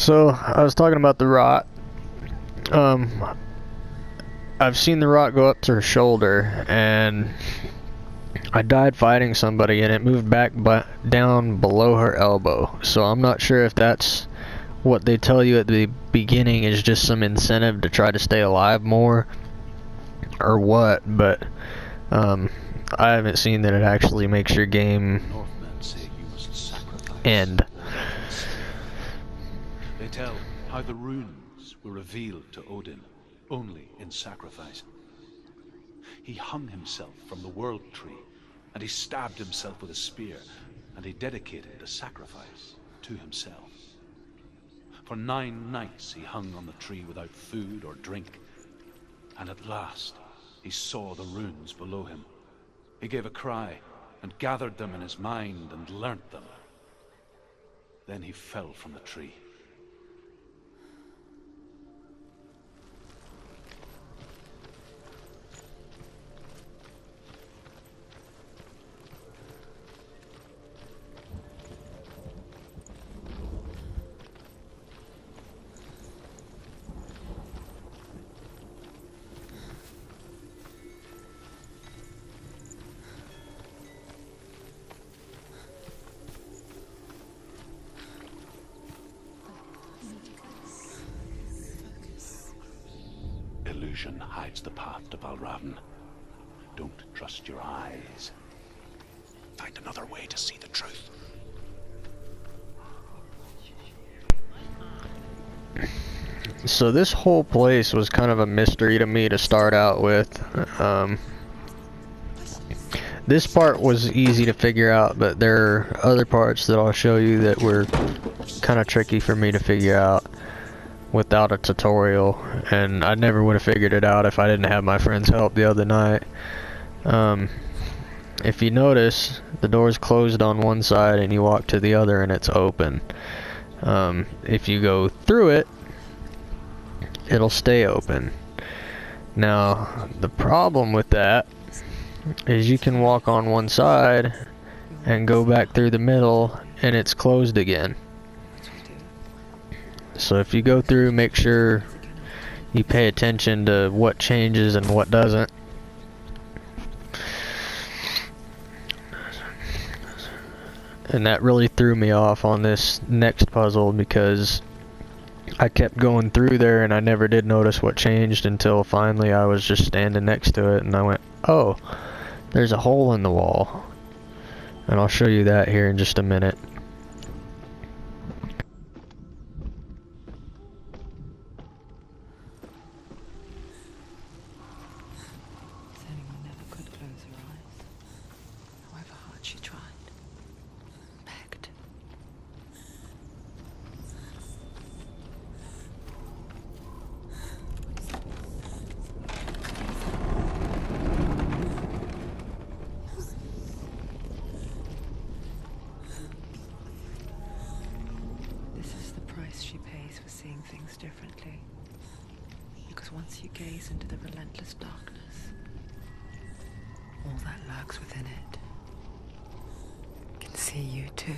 So I was talking about the rot. I've seen the rot go up to her shoulder, and I died fighting somebody, and it moved back down below her elbow. So I'm not sure if that's what they tell you at the beginning is just some incentive to try to stay alive more, or what. But I haven't seen that it actually makes your game end. They tell how the runes were revealed to Odin only in sacrifice. He hung himself from the world tree, and he stabbed himself with a spear, and he dedicated the sacrifice to himself. For 9 nights he hung on the tree without food or drink, and at last he saw the runes below him. He gave a cry and gathered them in his mind and learnt them. Then he fell from the tree. Illusion hides the path to Valravn. Don't trust your eyes. Find another way to see the truth. So this whole place was kind of a mystery to me to start out with. This part was easy to figure out, but there are other parts that I'll show you that were kind of tricky for me to figure out without a tutorial, and I never would have figured it out if I didn't have my friend's help the other night. If you notice, the door's closed on one side and you walk to the other and it's open. If you go through it, it'll stay open. Now, the problem with that is you can walk on one side and go back through the middle and it's closed again. So if you go through, make sure you pay attention to what changes and what doesn't. And that really threw me off on this next puzzle because I kept going through there and I never did notice what changed until finally I was just standing next to it and I went, oh, there's a hole in the wall. And I'll show you that here in just a minute. She pays for seeing things differently. Because once you gaze into the relentless darkness, all that lurks within it can see you too.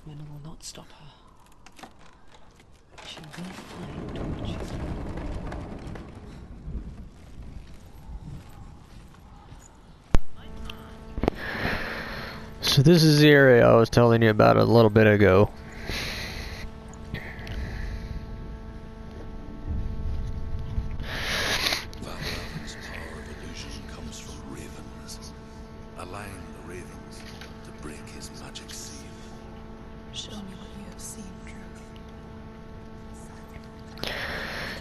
Men will not stop her. She will find what she's looking for. So this is the area I was telling you about a little bit ago. Valravan's power of illusion comes from ravens. Align the ravens to break his magic seal. Show me what you have seen, Truth.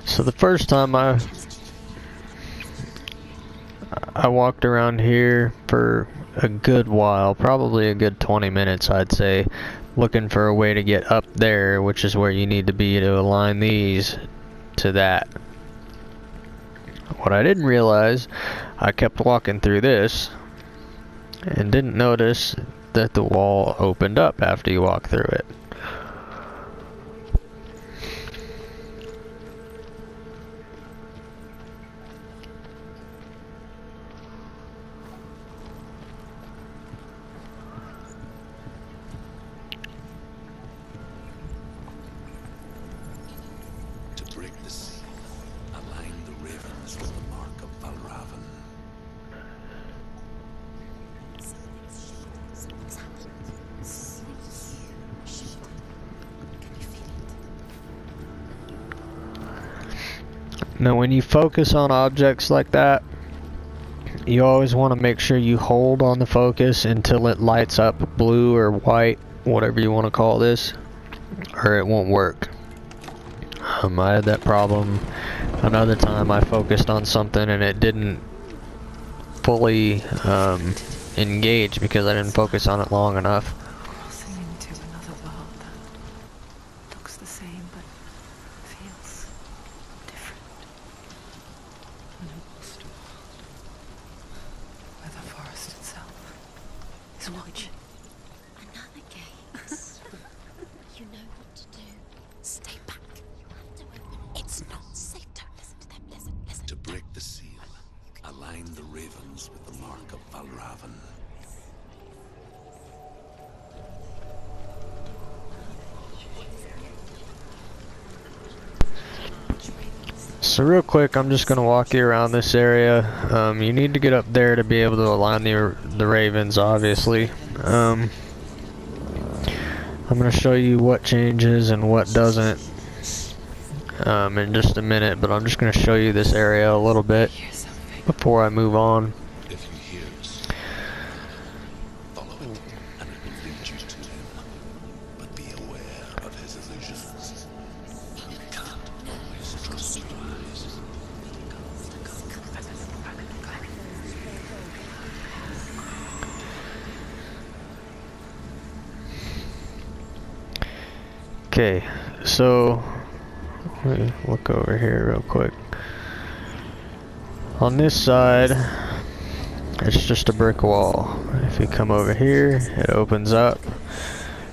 So the first time I walked around here for a good while, probably a good 20 minutes I'd say, looking for a way to get up there, which is where you need to be to align these to that. What I didn't realize, I kept walking through this and didn't notice that the wall opened up after you walk through it. To break the seal, align the ravens with the mark of Valravan. Something's happened. Can you feel it? Now when you focus on objects like that, you always want to make sure you hold on the focus until it lights up blue or white, whatever you want to call this, or it won't work. I had that problem another time. I focused on something and it didn't fully engage because I didn't focus on it long enough. Crossing into another world that looks the same but feels different. An lost world where the forest itself is watching. Another gate. You know what to do. Stay back. You have to open it. It's not safe. Don't listen to them. Listen. To break the seal, align the ravens with the mark of Valravan. So real quick, I'm just going to walk you around this area. You need to get up there to be able to align the ravens, obviously. I'm going to show you what changes and what doesn't in just a minute, but I'm just going to show you this area a little bit Here's something. before I move on. If you hear us, follow it, and it will lead you to him. But be aware of his illusions. You can't always trust your eyes. Okay, so let me look over here real quick. On this side, it's just a brick wall. If you come over here, it opens up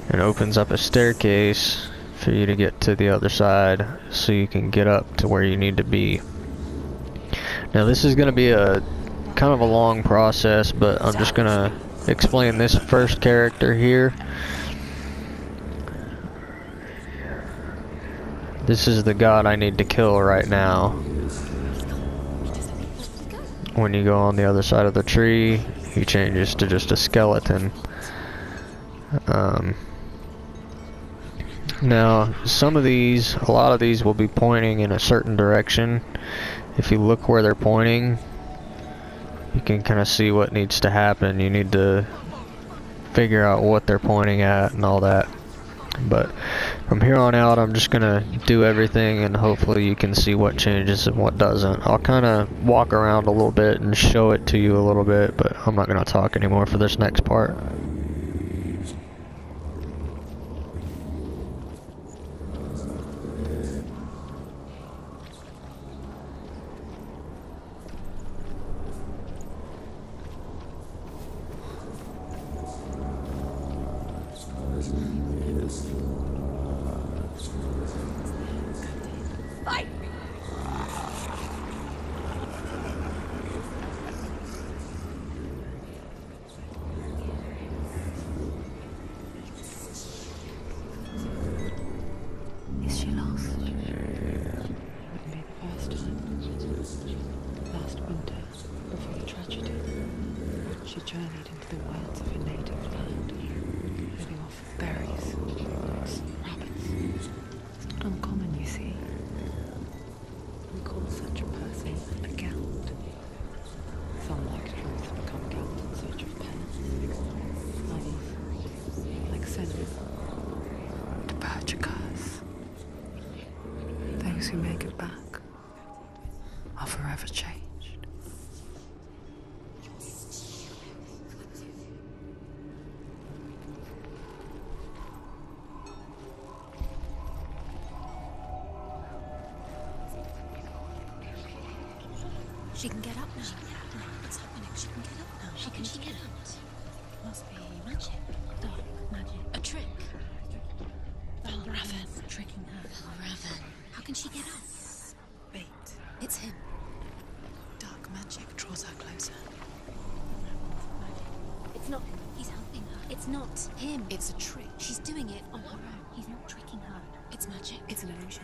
and opens up a staircase for you to get to the other side so you can get up to where you need to be. Now this is going to be a kind of a long process, but I'm just going to explain this first character here. This is the god I need to kill right now. When you go on the other side of the tree, he changes to just a skeleton. Now, a lot of these will be pointing in a certain direction. If you look where they're pointing, you can kind of see what needs to happen. You need to figure out what they're pointing at and all that. But from here on out, I'm just gonna do everything and hopefully you can see what changes and what doesn't. I'll kind of walk around a little bit and show it to you a little bit, but I'm not gonna talk anymore for this next part. She can get up now. What's happening? She can get up now. How can she get out? Must be magic. Dark magic. A trick. Raven. Tricking her. Raven. How can she get out? Bait. It's him. Dark magic draws her closer. It's not him. He's helping her. It's not him. It's a trick. She's doing it on her own. He's not tricking her. It's magic. It's an illusion.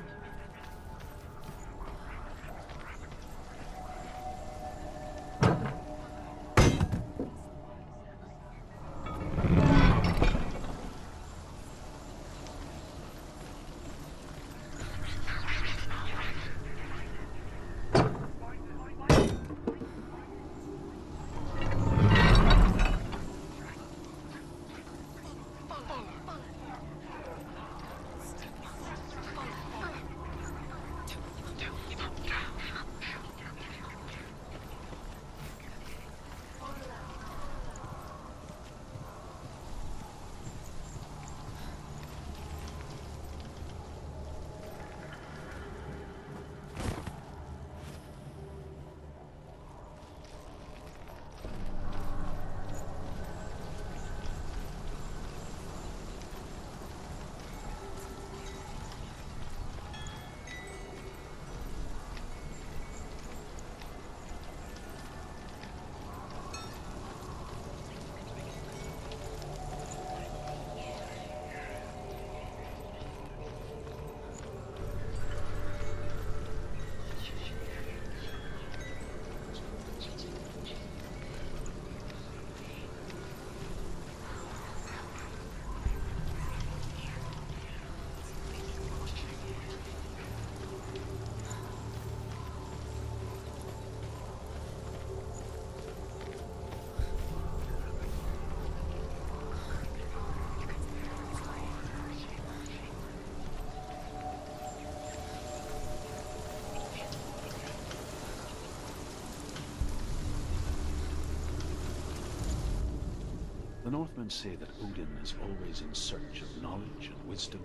The Northmen say that Odin is always in search of knowledge and wisdom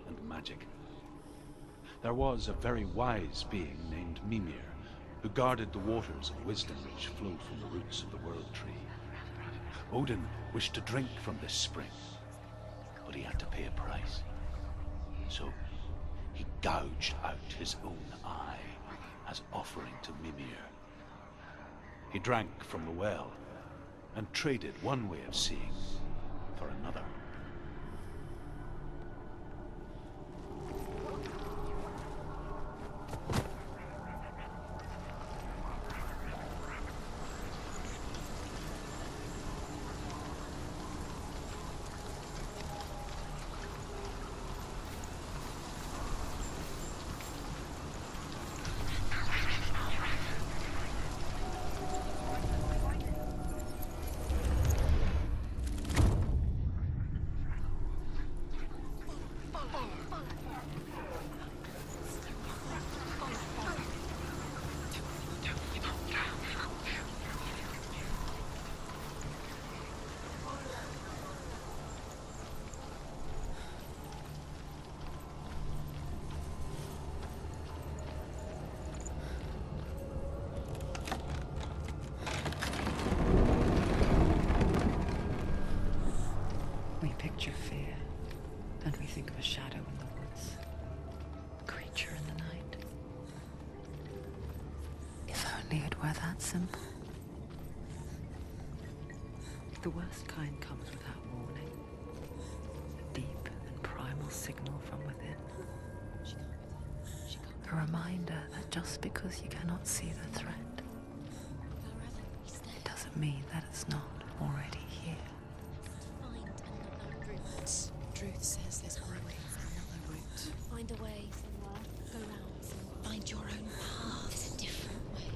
and magic. There was a very wise being named Mimir, who guarded the waters of wisdom which flow from the roots of the World Tree. Odin wished to drink from this spring, but he had to pay a price. So he gouged out his own eye as offering to Mimir. He drank from the well and traded one way of seeing for another. We picture fear, and we think of a shadow in the woods, a creature in the night. If only it were that simple. The worst kind comes without warning. A deep and primal signal from within. A reminder that just because you cannot see the threat, it doesn't mean that it's not already here. Truth says there's always another route. Find a way, Senua. Go round, Senua. Find your own path. There's a different way.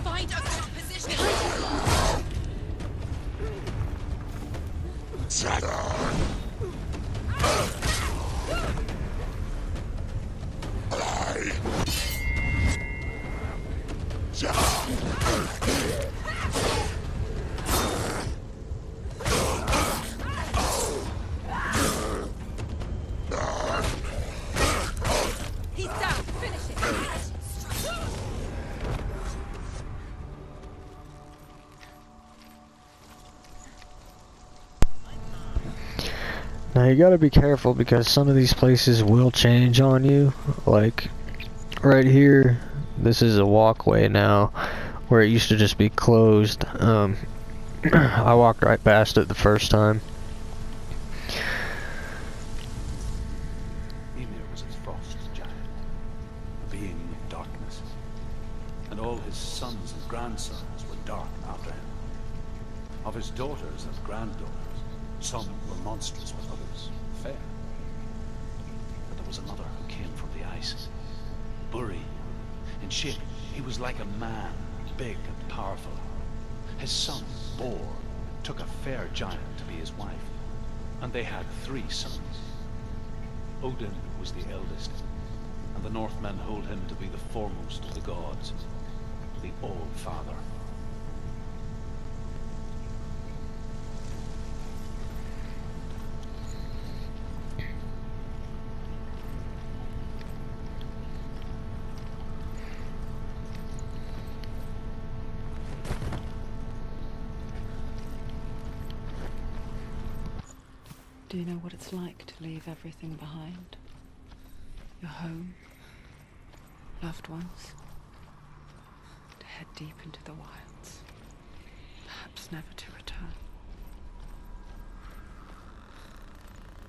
Find a good position. He's down. Finish it. Now you gotta be careful because some of these places will change on you. Like right here, this is a walkway now where it used to just be closed. I walked right past it the first time. Ymir was a frost giant, a being of darkness, and all his sons and grandsons were dark after him. Of his daughters and granddaughters, some were monstrous, but others fair. But there was another who came from the ice. Buri. In shape, he was like a man, big and powerful. His son, Bor, took a fair giant to be his wife, and they had 3 sons. Odin was the eldest, and the Northmen hold him to be the foremost of the gods, the All-Father. Do you know what it's like to leave everything behind? Your home, loved ones, to head deep into the wilds, perhaps never to return.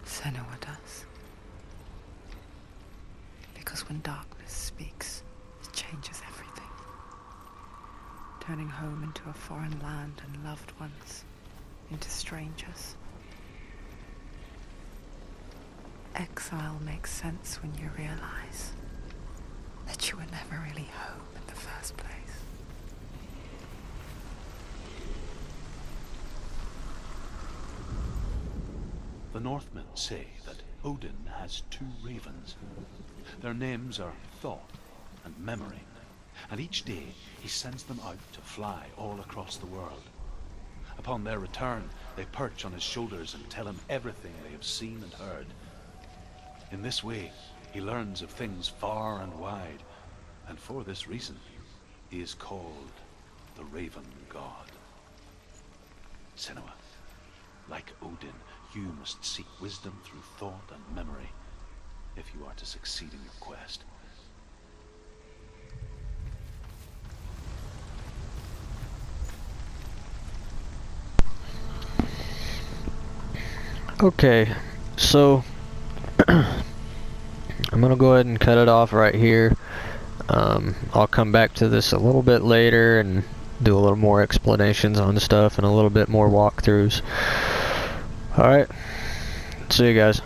Senua does. Because when darkness speaks, it changes everything. Turning home into a foreign land and loved ones into strangers. Exile makes sense when you realize that you were never really home in the first place. The Northmen say that Odin has 2 ravens. Their names are Thought and Memory, and each day he sends them out to fly all across the world. Upon their return, they perch on his shoulders and tell him everything they have seen and heard. In this way, he learns of things far and wide, and for this reason, he is called the Raven God. Senua, like Odin, you must seek wisdom through thought and memory, if you are to succeed in your quest. Okay, so I'm gonna go ahead and cut it off right here. I'll come back to this a little bit later and do a little more explanations on stuff and a little bit more walkthroughs. Alright, see you guys.